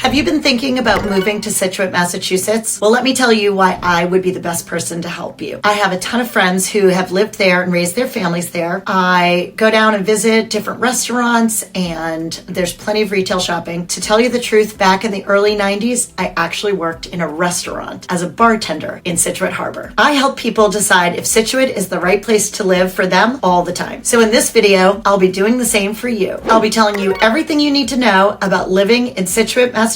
Have you been thinking about moving to Scituate, Massachusetts? Well, let me tell you why I would be the best person to help you. I have a ton of friends who have lived there and raised their families there. I go down and visit different restaurants, and there's plenty of retail shopping. To tell you the truth, back in the early 90s, I actually worked in a restaurant as a bartender in Scituate Harbor. I help people decide if Scituate is the right place to live for them all the time. So in this video, I'll be doing the same for you. I'll be telling you everything you need to know about living in Scituate, Massachusetts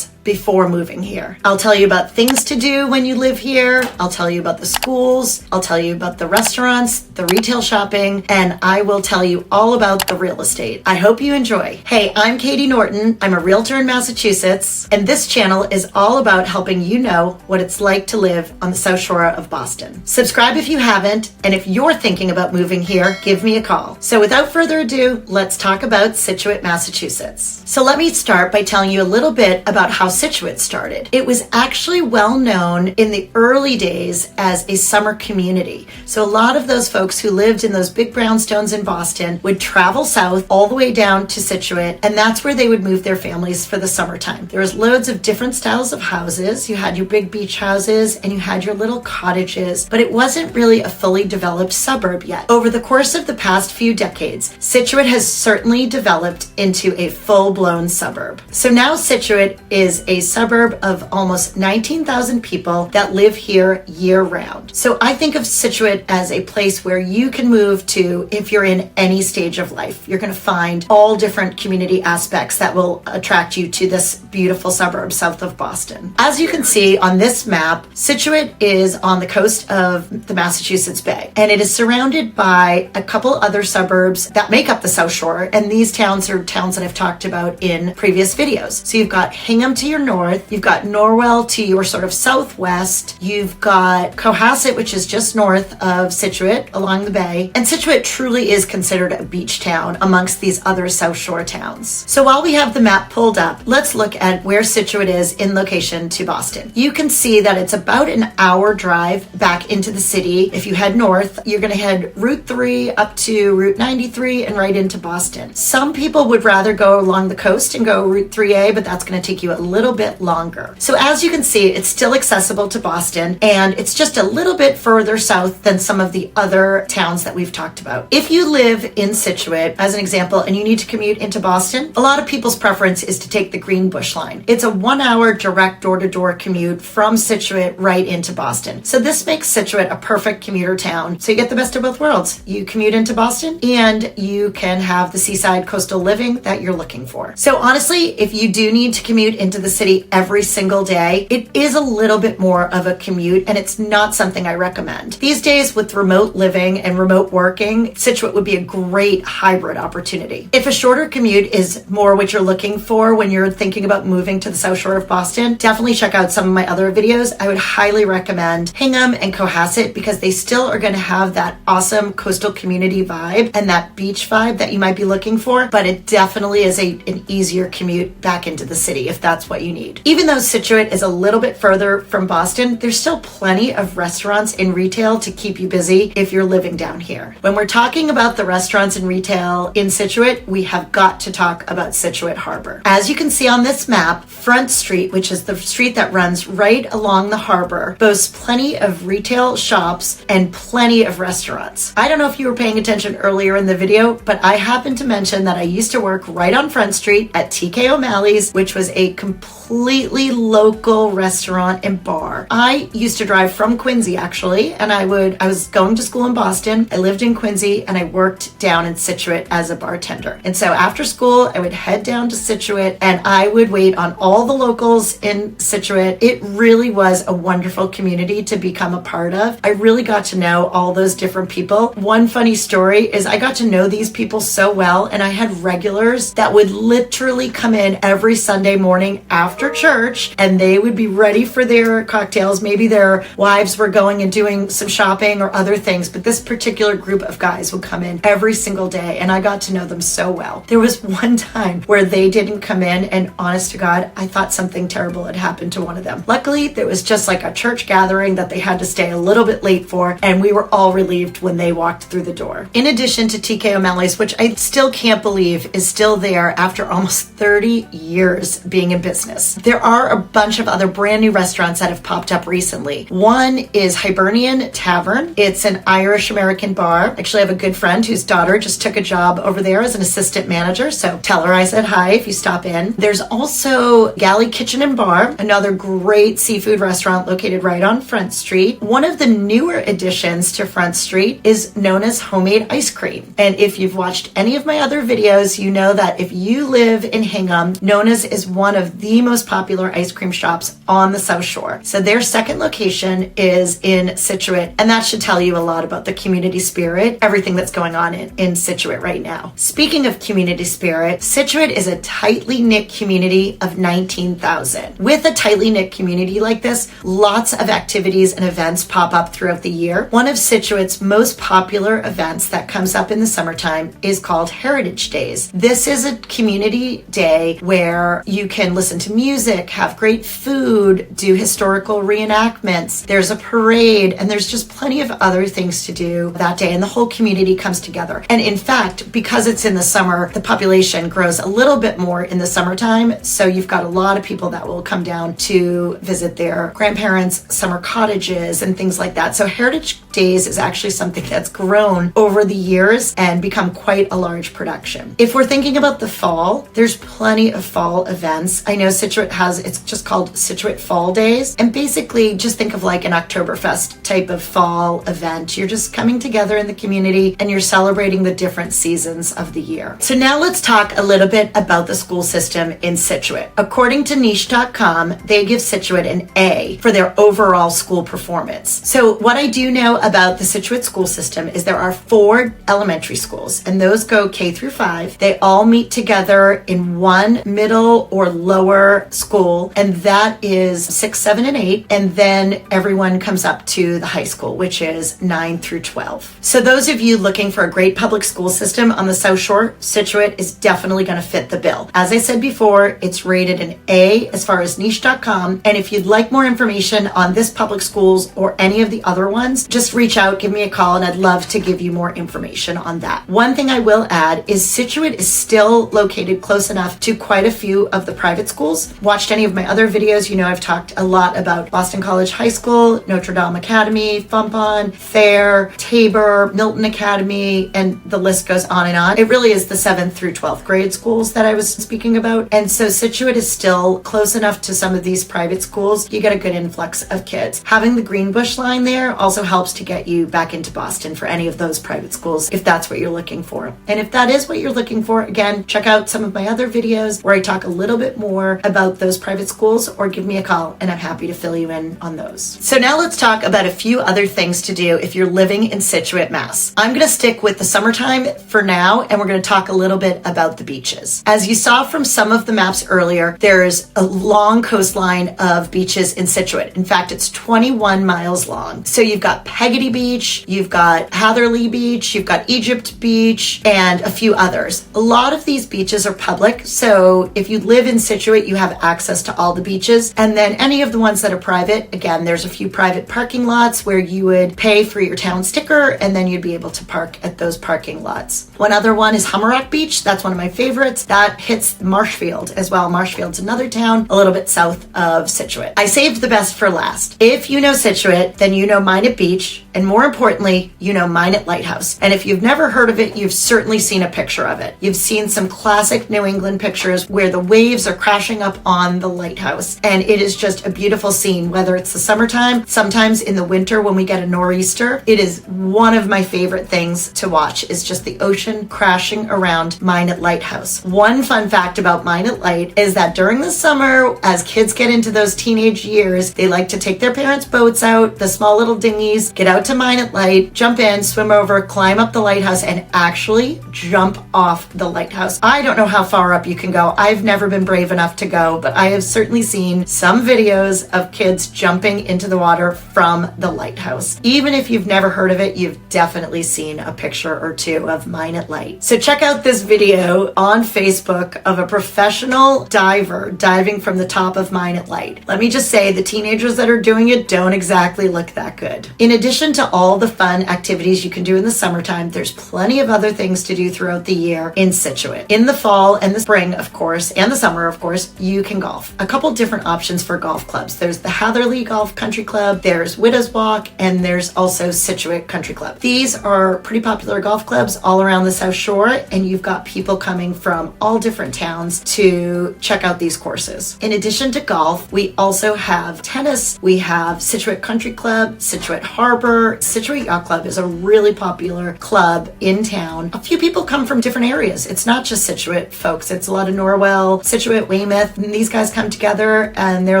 before moving here. I'll tell you about things to do when you live here. I'll tell you about the schools. I'll tell you about the restaurants, the retail shopping, and I will tell you all about the real estate. I hope you enjoy. Hey, I'm Katie Norton. I'm a realtor in Massachusetts, and this channel is all about helping you know what it's like to live on the South Shore of Boston. Subscribe if you haven't, and if you're thinking about moving here, give me a call. So without further ado, let's talk about Scituate, Massachusetts. So let me start by telling you a little bit about how Scituate started. It was actually well known in the early days as a summer community. So a lot of those folks who lived in those big brownstones in Boston would travel south all the way down to Scituate, and that's where they would move their families for the summertime. There was loads of different styles of houses. You had your big beach houses and you had your little cottages, but it wasn't really a fully developed suburb yet. Over the course of the past few decades, Scituate has certainly developed into a full-blown suburb. So now Scituate is a suburb of almost 19,000 people that live here year-round. So I think of Scituate as a place where you can move to if you're in any stage of life. You're going to find all different community aspects that will attract you to this beautiful suburb south of Boston. As you can see on this map, Scituate is on the coast of the Massachusetts Bay, and it is surrounded by a couple other suburbs that make up the South Shore, and these towns are towns that I've talked about in previous videos. So you've got Hingham to your north, you've got Norwell to your sort of southwest, you've got Cohasset, which is just north of Scituate along the bay, and Scituate truly is considered a beach town amongst these other South Shore towns. So while we have the map pulled up, let's look at where Scituate is in location to Boston. You can see that it's about an hour drive back into the city. If you head north, you're going to head Route 3 up to Route 93 and right into Boston. Some people would rather go along the coast and go Route 3A, but that's going to take you a little bit longer. So as you can see, it's still accessible to Boston, and it's just a little bit further south than some of the other towns that we've talked about. If you live in Scituate, as an example, and you need to commute into Boston, a lot of people's preference is to take the Greenbush line. It's a 1-hour direct door-to-door commute from Scituate right into Boston. So this makes Scituate a perfect commuter town. So you get the best of both worlds. You commute into Boston, and you can have the seaside coastal living that you're looking for. So honestly, if you do need to commute into the city every single day, it is a little bit more of a commute, and it's not something I recommend. These days, with remote living and remote working, Scituate would be a great hybrid opportunity. If a shorter commute is more what you're looking for when you're thinking about moving to the South Shore of Boston, definitely check out some of my other videos. I would highly recommend Hingham and Cohasset because they still are going to have that awesome coastal community vibe and that beach vibe that you might be looking for, but it definitely is an easier commute back into the city if that's what you need. Even though Scituate is a little bit further from Boston, there's still plenty of restaurants and retail to keep you busy if you're living down here. When we're talking about the restaurants and retail in Scituate, we have got to talk about Scituate Harbor. As you can see on this map, Front Street, which is the street that runs right along the harbor, boasts plenty of retail shops and plenty of restaurants. I don't know if you were paying attention earlier in the video, but I happened to mention that I used to work right on Front Street at TK O'Malley's, which was a completely local restaurant and bar. I used to drive from Quincy actually, and I was going to school in Boston. I lived in Quincy and I worked down in Scituate as a bartender. And so after school, I would head down to Scituate and I would wait on all the locals in Scituate. It really was a wonderful community to become a part of. I really got to know all those different people. One funny story is I got to know these people so well, and I had regulars that would literally come in every Sunday morning after church, and they would be ready for their cocktails. Maybe their wives were going and doing some shopping or other things, but this particular group of guys would come in every single day, and I got to know them so well. There was one time where they didn't come in, and honest to God, I thought something terrible had happened to one of them. Luckily, there was just like a church gathering that they had to stay a little bit late for, and we were all relieved when they walked through the door. In addition to TK O'Malley's, which I still can't believe is still there after almost 30 years being in business, there are a bunch of other brand new restaurants that have popped up recently. One is Hibernian Tavern. It's an Irish-American bar. Actually, I have a good friend whose daughter just took a job over there as an assistant manager, so tell her I said hi if you stop in. There's also Galley Kitchen and Bar, another great seafood restaurant located right on Front Street. One of the newer additions to Front Street is known as Homemade Ice Cream. And if you've watched any of my other videos, you know that if you live in Hingham, Nona's is one of the most popular ice cream shops on the South Shore. So their second location is in Scituate, and that should tell you a lot about the community spirit, everything that's going on in Scituate right now. Speaking of community spirit, Scituate is a tightly knit community of 19,000. With a tightly knit community like this, lots of activities and events pop up throughout the year. One of Scituate's most popular events that comes up in the summertime is called Heritage Days. This is a community day where you can listen to music, have great food, do historical reenactments. There's a parade, and there's just plenty of other things to do that day, and the whole community comes together. And in fact, because it's in the summer, the population grows a little bit more in the summertime, so you've got a lot of people that will come down to visit their grandparents' summer cottages and things like that. So Heritage Days is actually something that's grown over the years and become quite a large production. If we're thinking about the fall, there's plenty of fall events. I know Scituate it's just called Scituate Fall Days, and basically just think of like an Oktoberfest type of fall event. You're just coming together in the community and you're celebrating the different seasons of the year. So now let's talk a little bit about the school system in Scituate. According to niche.com, they give Scituate an A for their overall school performance. So what I do know about the Scituate school system is there are 4 elementary schools, and those go K through 5. They all meet together in one middle or lower school, and that is 6, 7, and 8, and then everyone comes up to the high school, which is 9 through 12. So those of you looking for a great public school system on the South Shore, Scituate is definitely going to fit the bill. As I said before, it's rated an A as far as niche.com, and if you'd like more information on this public schools or any of the other ones, just reach out, give me a call, and I'd love to give you more information on that. One thing I will add is Scituate is still located close enough to quite a few of the private schools. Watched any of my other videos, you know I've talked a lot about Boston College High School, Notre Dame Academy, Fompon, Thayer, Tabor, Milton Academy, and the list goes on and on. It really is the 7th through 12th grade schools that I was speaking about. And so Scituate is still close enough to some of these private schools. You get a good influx of kids. Having the Greenbush line there also helps to get you back into Boston for any of those private schools if that's what you're looking for. And if that is what you're looking for, again, check out some of my other videos where I talk a little bit more about those private schools, or give me a call and I'm happy to fill you in on those. So now let's talk about a few other things to do if you're living in Scituate, Mass. I'm going to stick with the summertime for now, and we're going to talk a little bit about the beaches. As you saw from some of the maps earlier, there's a long coastline of beaches in Scituate. In fact, it's 21 miles long. So you've got Peggotty Beach, you've got Hatherley Beach, you've got Egypt Beach, and a few others. A lot of these beaches are public, so if you live in Scituate, you have access to all the beaches. And then any of the ones that are private, again, there's a few private parking lots where you would pay for your town sticker, and then you'd be able to park at those parking lots. One other one is Hummerock Beach. That's one of my favorites. That hits Marshfield as well. Marshfield's another town a little bit south of Scituate. I saved the best for last. If you know Scituate, then you know Minot Beach, and more importantly, you know Minot Lighthouse. And if you've never heard of it, you've certainly seen a picture of it. You've seen some classic New England pictures where the waves are crashing up on the lighthouse, and it is just a beautiful scene, whether it's the summertime, sometimes in the winter when we get a nor'easter. It is one of my favorite things to watch, is just the ocean crashing around Minot Lighthouse. One fun fact about Minot Light is that during the summer, as kids get into those teenage years, they like to take their parents' boats out, the small little dinghies, get out out to Mine at Light, jump in, swim over, climb up the lighthouse, and actually jump off the lighthouse. I don't know how far up you can go. I've never been brave enough to go, but I have certainly seen some videos of kids jumping into the water from the lighthouse. Even if you've never heard of it, you've definitely seen a picture or two of Mine at Light. So check out this video on Facebook of a professional diver diving from the top of Mine at Light. Let me just say, the teenagers that are doing it don't exactly look that good. In addition to all the fun activities you can do in the summertime, there's plenty of other things to do throughout the year in Scituate. In the fall and the spring, of course, and the summer, of course, you can golf. A couple different options for golf clubs. There's the Hatherley Golf Country Club, there's Widows Walk, and there's also Scituate Country Club. These are pretty popular golf clubs all around the South Shore, and you've got people coming from all different towns to check out these courses. In addition to golf, we also have tennis, we have Scituate Country Club, Scituate Harbor. Scituate Yacht Club is a really popular club in town. A few people come from different areas. It's not just Scituate folks. It's a lot of Norwell, Scituate, Weymouth, and these guys come together and their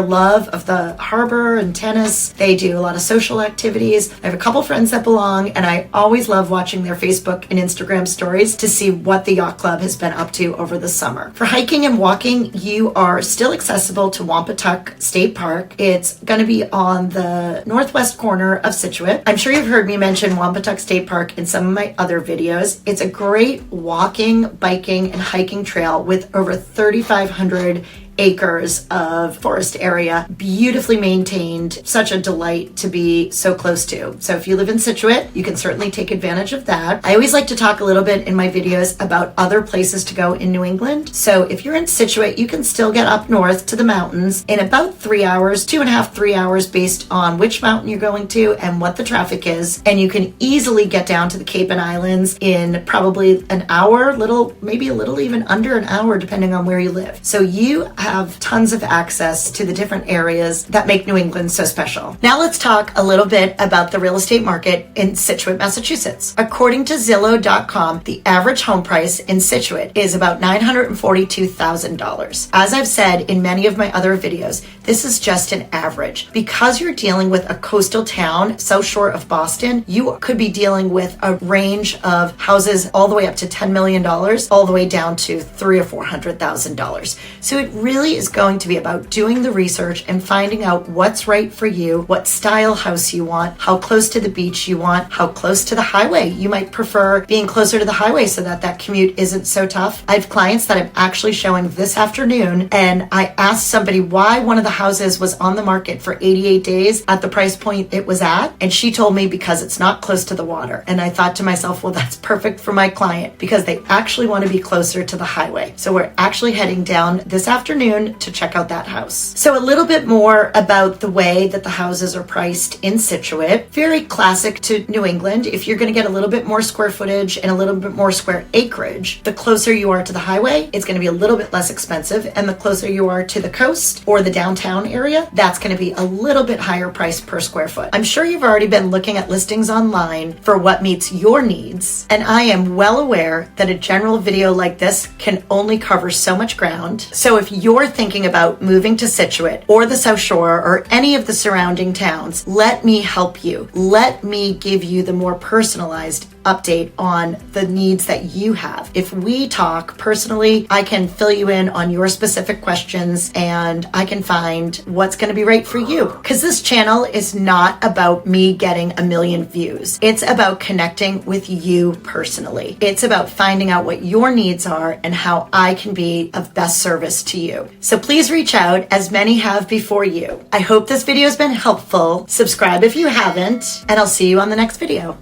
love of the harbor and tennis. They do a lot of social activities. I have a couple friends that belong, and I always love watching their Facebook and Instagram stories to see what the yacht club has been up to over the summer. For hiking and walking, you are still accessible to Wampatuck State Park. It's going to be on the northwest corner of Scituate. I'm sure you've heard me mention Wampatuck State Park in some of my other videos. It's a great walking, biking, and hiking trail with over 3,500 acres of forest area, beautifully maintained, such a delight to be so close to. So if you live in Scituate, you can certainly take advantage of that. I always like to talk a little bit in my videos about other places to go in New England. So if you're in Scituate, you can still get up north to the mountains in about 3 hours, 2.5, 3 hours, based on which mountain you're going to and what the traffic is. And you can easily get down to the Cape and Islands in probably an hour, maybe a little even under an hour, depending on where you live. So you have tons of access to the different areas that make New England so special. Now let's talk a little bit about the real estate market in Scituate, Massachusetts. According to Zillow.com, the average home price in Scituate is about $942,000. As I've said in many of my other videos, this is just an average. Because you're dealing with a coastal town, South Shore of Boston, you could be dealing with a range of houses all the way up to $10 million, all the way down to $300,000 or $400,000. So it really is going to be about doing the research and finding out what's right for you, what style house you want, how close to the beach you want, how close to the highway. You might prefer being closer to the highway so that commute isn't so tough. I have clients that I'm actually showing this afternoon, and I asked somebody why one of the houses was on the market for 88 days at the price point it was at, and she told me because it's not close to the water. And I thought to myself, well, that's perfect for my client because they actually want to be closer to the highway. So we're actually heading down this afternoon to check out that house. So a little bit more about the way that the houses are priced in Scituate. Very classic to New England. If you're going to get a little bit more square footage and a little bit more square acreage, the closer you are to the highway, it's going to be a little bit less expensive. And the closer you are to the coast or the downtown area, that's going to be a little bit higher price per square foot. I'm sure you've already been looking at listings online for what meets your needs. And I am well aware that a general video like this can only cover so much ground. So if you're thinking about moving to Scituate or the South Shore or any of the surrounding towns, let me help you. Let me give you the more personalized update on the needs that you have. If we talk personally, I can fill you in on your specific questions and I can find what's going to be right for you. Because this channel is not about me getting a million views. It's about connecting with you personally. It's about finding out what your needs are and how I can be of best service to you. So please reach out, as many have before you. I hope this video has been helpful. Subscribe if you haven't, and I'll see you on the next video.